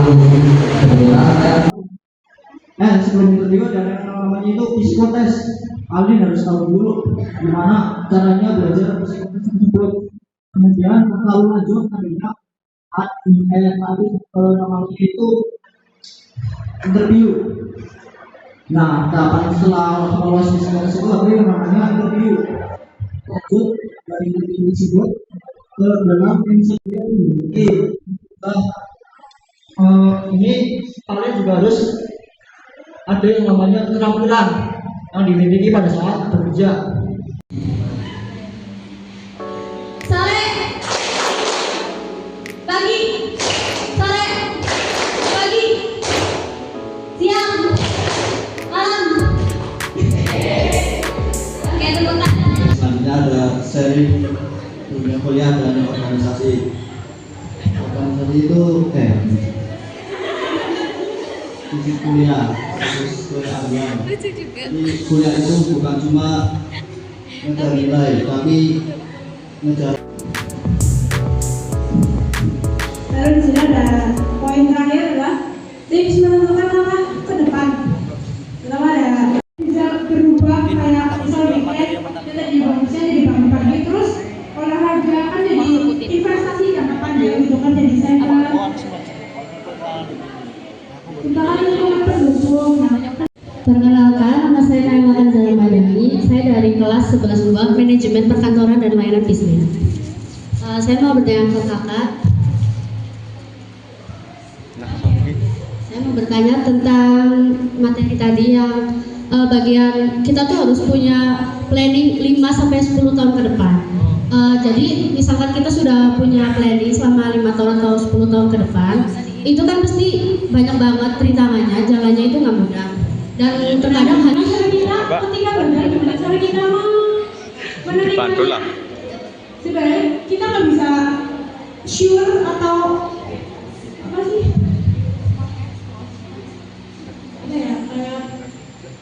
Sebelum interview ada yang namanya itu psikotes. Kalian harus tahu dulu gimana caranya belajar psikotes tersebut. Kemudian lalu lanjut namanya namanya itu interview. Nah, tahapan setelah lolos psikotes itu ada yang namanya interview. Lanjut dari interview tersebut ke dalam interview ini. Ini kalian juga harus ada yang namanya keterampilan yang dimiliki pada saat bekerja. Sore, pagi, sore, pagi, siang, malam. Oke, tepuk tangan. Selanjutnya ada seri dunia kuliah dan organisasi. Organisasi itu sisi kuliah, khusus kuliah agama. Jadi kuliah itu bukan cuma ngejar nilai, tapi ngejar. Lalu di sini ada poin terakhir adalah tips menentukan langkah ke depan. Pertama ada bisa berubah kayak misalnya kita di bangun siang jadi bangun pagi, terus olahraga kan jadi investasi jangka panjang gitu kan, jadi saya kita kan pendukung. Perkenalkan, nama saya Naimakan Zalamadani. Saya dari kelas 11 Manajemen Perkantoran dan Layanan Bisnis. Saya mau bertanya ke kakak. Saya mau bertanya tentang materi tadi yang bagian kita tuh harus punya planning 5-10 tahun ke depan. Jadi misalkan kita sudah punya planning selama 5 tahun atau 10 tahun ke depan, itu kan pasti banyak banget rintangannya, jalannya itu nggak mudah. Dan terkadang hanya ketika benar cara kita menerima sebenarnya kita nggak bisa sure atau apa sih kayak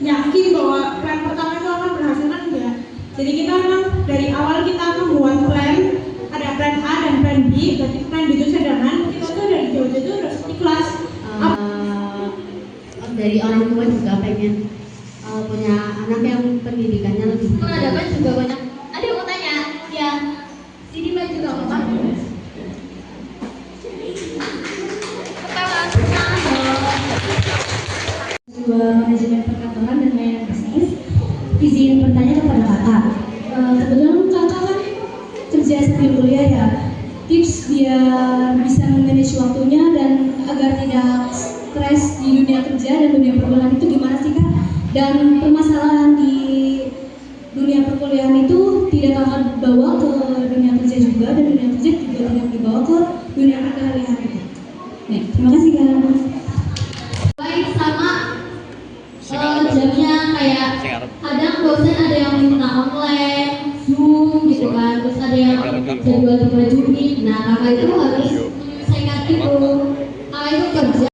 yakin bahwa plan pertama itu akan berhasil kan enggak. Jadi kita memang dari awal kita membuat plan, ada plan A dan plan B, berarti plan B itu cadangan. Kita tuh dari jauh-jauh itu harus ikhlas. Dari orang tua juga pengen punya anak yang pendidikannya lebih Peradaban juga banyak. Ada yang mau tanya? Ya, sini maju juga apa? Dua manajemen perkantoran dan layanan bisnis. Izin bertanya kepada kakak. Kebetulan kakak kan kerja sambil kuliah ya. Tips biar bisa memanage waktunya dan agar tidak stres di dunia kerja dan dunia perkuliahan itu gimana sih kak? Dan permasalahan di dunia perkuliahan itu tidak kakak bawa ke dunia kerja juga, dan dunia kerja juga tidak dibawa ke dunia perkuliahan itu. Nih, terima kasih kak. Baik, sama jamnya kayak kadang dosen ada yang minta online, Zoom gitu kan, terus ada yang jadwal dimajuin. Nah, kakak itu harus menyelesaikan itu. Kakak itu kerja.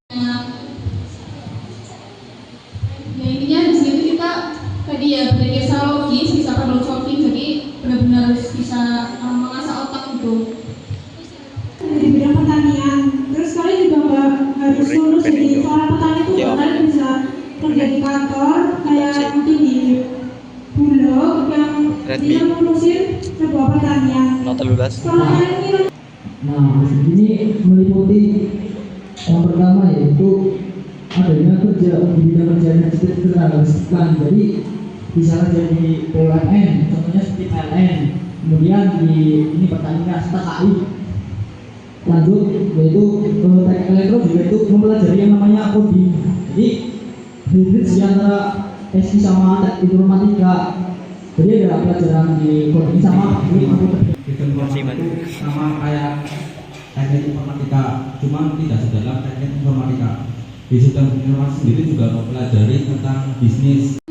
Ya intinya di sini kita tadi ya berdasar logis, bisa problem solving, jadi benar-benar harus bisa mengasah otak gitu. Di bidang pertanian, terus kalian juga nggak harus lulus jadi seorang petani itu, kalian bisa kerja di kantor kayak mungkin di bulog yang dia ngurusin sebuah pertanian. Kalau kalian ini Nah, ini meliputi yang pertama yaitu adanya kerja di bidang kerja yang kita. Jadi bisa kerja di BUMN, contohnya seperti PLN. Kemudian di ini pertanian TKI. Lanjut yaitu teknik elektro juga itu mempelajari yang namanya coding. Jadi hybrid antara SI sama teknik informatika. Jadi ada pelajaran di coding sama di komputer sama kayak teknik informatika, cuma tidak sedalam teknik informatika. Di bidang informasi sendiri juga mempelajari tentang bisnis.